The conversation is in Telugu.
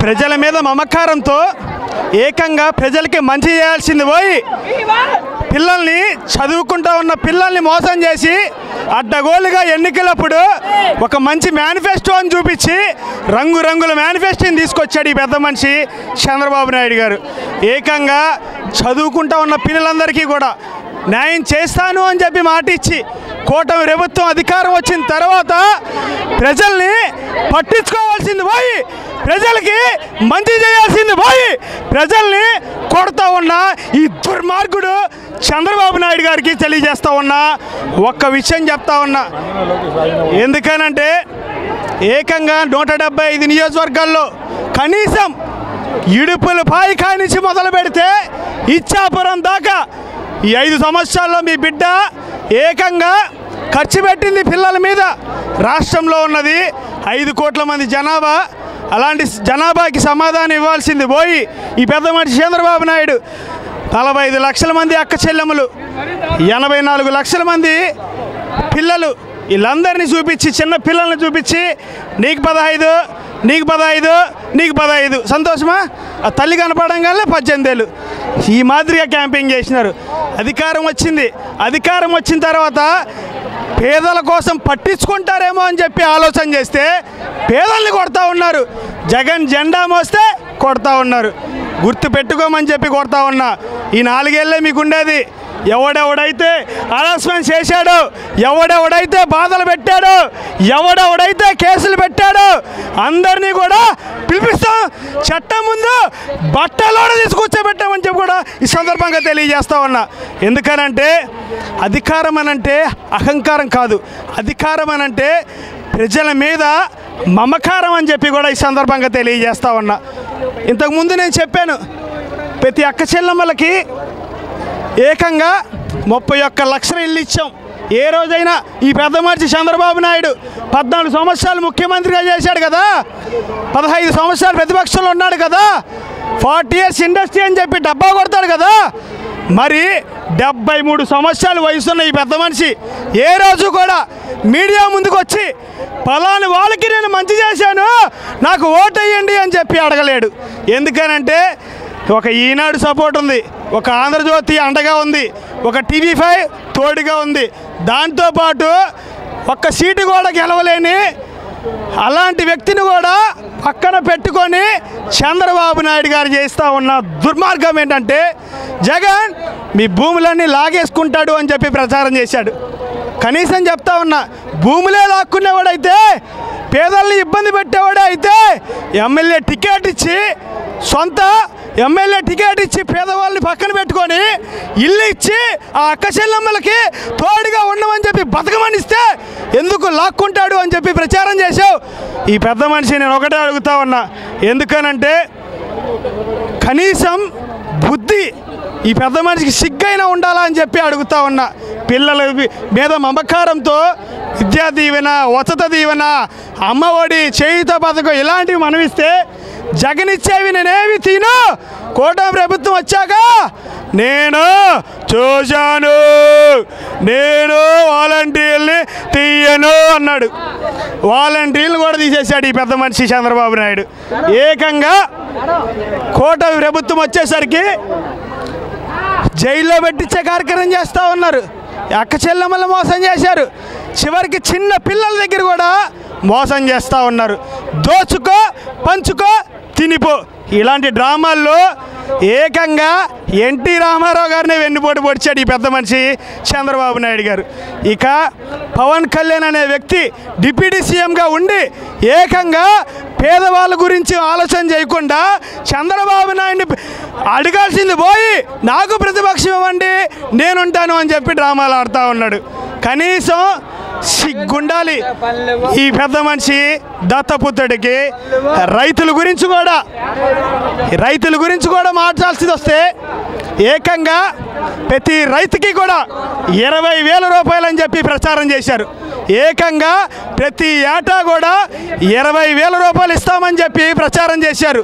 ప్రజల మీద మమకారంతో ఏకంగా ప్రజలకి మంచి చేయాల్సింది పోయి పిల్లల్ని చదువుకుంటా ఉన్న పిల్లల్ని మోసం చేసి అడ్డగోలుగా ఎన్నికలప్పుడు ఒక మంచి మేనిఫెస్టోని చూపించి రంగురంగుల మేనిఫెస్టోని తీసుకొచ్చాడు ఈ పెద్ద మనిషి చంద్రబాబు నాయుడు గారు. ఏకంగా చదువుకుంటా ఉన్న పిల్లలందరికీ కూడా న్యాయం చేస్తాను అని చెప్పి మాట ఇచ్చి కూటమి ప్రభుత్వం అధికారం వచ్చిన తర్వాత ప్రజల్ని పట్టించుకోవాల్సింది పోయి ప్రజలకి మంచి చేయాల్సింది పోయి ప్రజల్ని కొడతా ఉన్న ఈ దుర్మార్గుడు చంద్రబాబు నాయుడు గారికి తెలియజేస్తా ఉన్నా ఒక్క విషయం చెప్తా ఉన్నా. ఎందుకనంటే ఏకంగా 175 నియోజకవర్గాల్లో కనీసం ఇడుపుల పాయికా నుంచి మొదలు పెడితే ఇచ్చాపురం దాకా ఈ 5 సంవత్సరాల్లో మీ బిడ్డ ఏకంగా ఖర్చు పెట్టింది పిల్లల మీద. రాష్ట్రంలో ఉన్నది 5 కోట్ల మంది జనాభా. అలాంటి జనాభాకి సమాధానం ఇవ్వాల్సింది పోయి ఈ పెద్ద మనిషి చంద్రబాబు నాయుడు 45 లక్షల మంది అక్క చెల్లెమ్మలు, 84 లక్షల మంది పిల్లలు, వీళ్ళందరినీ చూపించి చిన్న పిల్లల్ని చూపించి నీకు 15 నీకు 15 నీకు 15 సంతోషమా? ఆ తల్లి కనపడంగానే 18 ఏళ్ళు ఈ మాదిరిగా క్యాంపెయిన్ చేసినారు. అధికారం వచ్చింది. అధికారం వచ్చిన తర్వాత పేదల కోసం పట్టించుకుంటారేమో అని చెప్పి ఆలోచన చేస్తే పేదల్ని కొడతా ఉన్నారు. జగన్ జెండా మోస్తే కొడతా ఉన్నారు. గుర్తు పెట్టుకోమని చెప్పి కొడతా ఉన్నా. ఈ 4 ఏళ్ళే మీకు ఉండేది. ఎవడెవడైతే హరాస్మెంట్ చేశాడో, ఎవడెవడైతే బాధలు పెట్టాడో, ఎవడెవడైతే కేసులు పెట్టాడో అందరినీ కూడా పిలిపిస్తాం, చట్టం ముందు బట్టలోనే తీసుకొచ్చేపెట్టామని చెప్పి కూడా ఈ సందర్భంగా తెలియజేస్తా ఉన్నా. ఎందుకనంటే అధికారం అనంటే అహంకారం కాదు, అధికారం అనంటే ప్రజల మీద మమకారం అని చెప్పి కూడా ఈ సందర్భంగా తెలియజేస్తా ఉన్నా. ఇంతకుముందు నేను చెప్పాను, ప్రతి అక్క చెల్లెమ్మలకి ఏకంగా 31 లక్షల ఇల్లు ఇచ్చాం. ఏ రోజైనా ఈ పెద్ద మనిషి చంద్రబాబు నాయుడు 14 సంవత్సరాలు ముఖ్యమంత్రిగా చేశాడు కదా, 15 సంవత్సరాలు ప్రతిపక్షంలో ఉన్నాడు కదా, 40 years ఇండస్ట్రీ అని చెప్పి డబ్బా కొడతాడు కదా. మరి 73 సంవత్సరాలు వయసున్న ఈ పెద్ద మనిషి ఏ రోజు కూడా మీడియా ముందుకు వచ్చి పలాని వాళ్ళకి నేను మంచి చేశాను నాకు ఓటు వేయండి అని చెప్పి అడగలేడు. ఎందుకనంటే ఒక ఈనాడు సపోర్ట్ ఉంది, ఒక ఆంధ్రజ్యోతి అండగా ఉంది, ఒక TV5 తోడుగా ఉంది. దాంతోపాటు ఒక్క సీటు కూడా గెలవలేని అలాంటి వ్యక్తిని కూడా పక్కన పెట్టుకొని చంద్రబాబు నాయుడు గారు చేస్తూ ఉన్న దుర్మార్గం ఏంటంటే జగన్ మీ భూములన్నీ లాగేసుకుంటాడు అని చెప్పి ప్రచారం చేశాడు. కనీసం చెప్తా ఉన్నా, భూములే లాక్కునేవాడైతే, పేదల్ని ఇబ్బంది పెట్టేవాడే అయితే ఎమ్మెల్యే టికెట్ ఇచ్చి, సొంత ఎమ్మెల్యే టికెట్ ఇచ్చి పేదవాళ్ళని పక్కన పెట్టుకొని ఇల్లు ఇచ్చి ఆ అక్క చెల్లెమ్మలకి తోడుగా ఉండమని చెప్పి బతకమని ఇస్తే ఎందుకు లాక్కుంటాడు అని చెప్పి ప్రచారం చేశావు. ఈ పెద్ద మనిషి నేను ఒకటే అడుగుతా ఉన్నా, ఎందుకనంటే కనీసం బుద్ధి ఈ పెద్ద మనిషికి సిగ్గైనా ఉండాలా అని చెప్పి అడుగుతా ఉన్నా. పిల్లల మీద మమకారంతో విద్యా దీవెన, వసత దీవెన, అమ్మఒడి, చేయుత పథకం ఇలాంటివి మనమిస్తే జగన్ ఇచ్చేవి నేనేవి తిను, కూటమి ప్రభుత్వం వచ్చాక నేను చూశాను, నేను వాలంటీర్ని తీయను అన్నాడు. వాలంటీర్లు కూడా తీసేశాడు ఈ పెద్ద మనిషి చంద్రబాబు నాయుడు. ఏకంగా కూటమి ప్రభుత్వం వచ్చేసరికి జైల్లో పెట్టించే కార్యక్రమం చేస్తూ ఉన్నారు. అక్క చెల్లెమ్మలు మోసం చేశారు. చివరికి చిన్న పిల్లల దగ్గర కూడా మోసం చేస్తూ ఉన్నారు. దోచుకో, పంచుకో, తినిపో ఇలాంటి డ్రామాల్లో ఏకంగా ఎన్టీ రామారావు గారిని వెన్నుపోటు పొడిచాడు ఈ పెద్ద మనిషి చంద్రబాబు నాయుడు గారు. ఇక పవన్ కళ్యాణ్ అనే వ్యక్తి డిప్యూటీ సీఎంగా ఉండి ఏకంగా పేదవాళ్ళ గురించి ఆలోచన చేయకుండా చంద్రబాబు నాయుడిని అడగాల్సింది పోయి నాకు ప్రతిపక్షం ఇవ్వండి నేనుంటాను అని చెప్పి డ్రామాలు ఆడుతూ ఉన్నాడు. కనీసం సిగ్గుండాలి ఈ పెద్ద మనిషి దత్తపుత్రుడికి. రైతుల గురించి కూడా మాట్లాడాల్సి వస్తే ఏకంగా ప్రతి రైతుకి కూడా 20,000 రూపాయలు అని చెప్పి ప్రచారం చేశారు. ఏకంగా ప్రతి ఏటా కూడా 20,000 రూపాయలు ఇస్తామని చెప్పి ప్రచారం చేశారు.